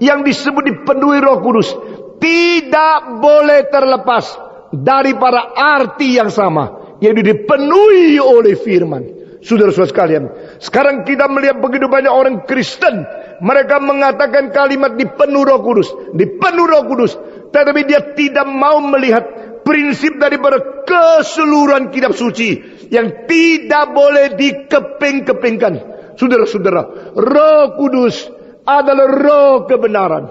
yang disebut dipenuhi Roh Kudus tidak boleh terlepas daripada arti yang sama, yaitu dipenuhi oleh firman. Saudara-saudara sekalian, sekarang kita melihat begitu banyak orang Kristen, mereka mengatakan kalimat dipenuhi Roh Kudus, dipenuhi Roh Kudus, tetapi dia tidak mau melihat prinsip daripada keseluruhan kitab suci yang tidak boleh dikeping-kepingkan. Saudara-saudara, Roh Kudus adalah roh kebenaran.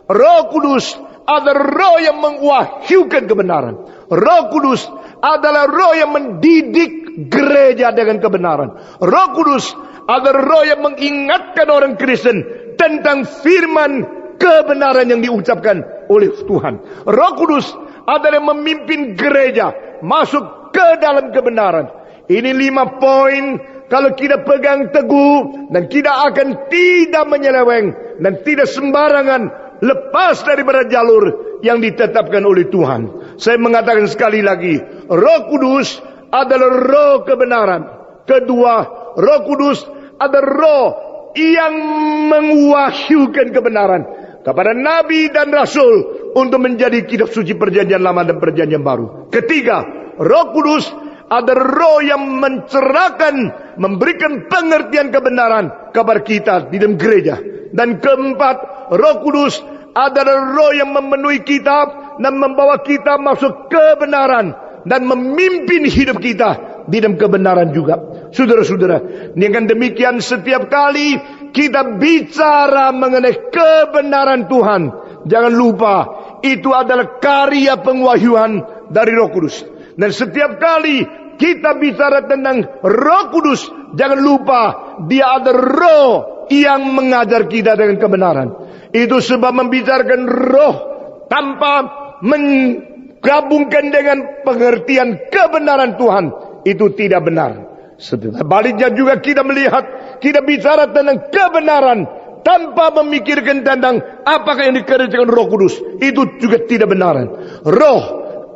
Roh Kudus adalah roh yang mewahyukan kebenaran. Roh Kudus adalah roh yang mendidik gereja dengan kebenaran. Roh Kudus adalah roh yang mengingatkan orang Kristen tentang firman kebenaran yang diucapkan oleh Tuhan. Roh Kudus adalah yang memimpin gereja masuk ke dalam kebenaran. Ini 5 poin. Kalau kita pegang teguh dan kita akan tidak menyeleweng dan tidak sembarangan lepas daripada jalur yang ditetapkan oleh Tuhan. Saya mengatakan sekali lagi, Roh Kudus adalah roh kebenaran. Kedua, Roh Kudus adalah roh yang mewahyukan kebenaran kepada nabi dan rasul untuk menjadi kitab suci perjanjian lama dan perjanjian baru. Ketiga, Roh Kudus ada roh yang mencerahkan, memberikan pengertian kebenaran kepada kita di dalam gereja. Dan keempat, Roh Kudus adalah roh yang memenuhi kita dan membawa kita masuk kebenaran dan memimpin hidup kita di dalam kebenaran juga. Saudara-saudara, dengan demikian setiap kali kita bicara mengenai kebenaran Tuhan, jangan lupa itu adalah karya pengwahyuan dari Roh Kudus. Dan setiap kali kita bicara tentang Roh Kudus, jangan lupa dia ada roh yang mengajar kita dengan kebenaran. Itu sebab membicarakan roh tanpa menggabungkan dengan pengertian kebenaran Tuhan, itu tidak benar. Sebaliknya juga kita melihat, kita bicara tentang kebenaran tanpa memikirkan tentang apakah yang dikerjakan Roh Kudus, itu juga tidak benar. Roh,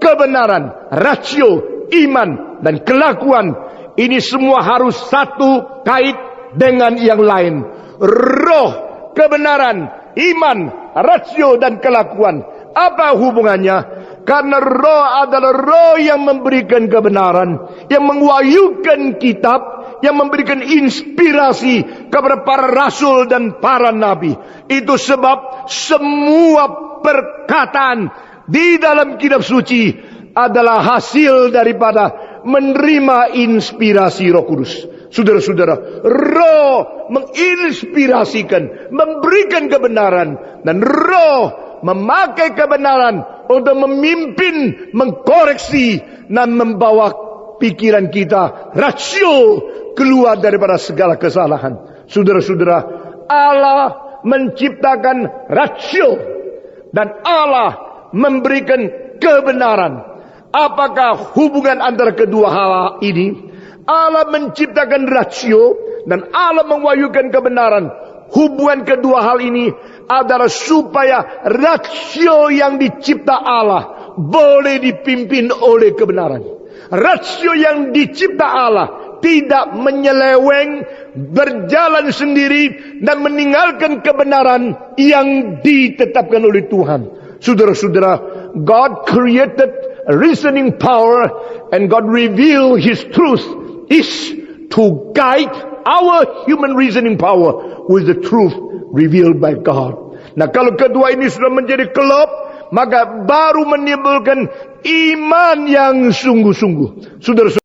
kebenaran, rasio, iman dan kelakuan, ini semua harus satu kait dengan yang lain. Roh, kebenaran, iman, rasio dan kelakuan. Apa hubungannya? Karena roh adalah roh yang memberikan kebenaran, yang menwahyukan kitab, yang memberikan inspirasi kepada para rasul dan para nabi. Itu sebab semua perkataan di dalam kitab suci adalah hasil daripada menerima inspirasi Roh Kudus. Saudara-saudara, roh menginspirasikan, memberikan kebenaran, dan roh memakai kebenaran untuk memimpin, mengkoreksi, dan membawa pikiran kita, rasio, keluar daripada segala kesalahan. Saudara-saudara, Allah menciptakan rasio dan Allah memberikan kebenaran. Apakah hubungan antara kedua hal ini? Allah menciptakan rasio dan Allah mewahyukan kebenaran. Hubungan kedua hal ini adalah supaya rasio yang dicipta Allah boleh dipimpin oleh kebenaran. Rasio yang dicipta Allah tidak menyeleweng, berjalan sendiri dan meninggalkan kebenaran yang ditetapkan oleh Tuhan. Saudara-saudara, God created reasoning power and God revealed His truth is to guide our human reasoning power with the truth revealed by God. Nah, kalau kedua ini sudah menjadi klop, maka baru menimbulkan iman yang sungguh-sungguh. Saudara-saudara,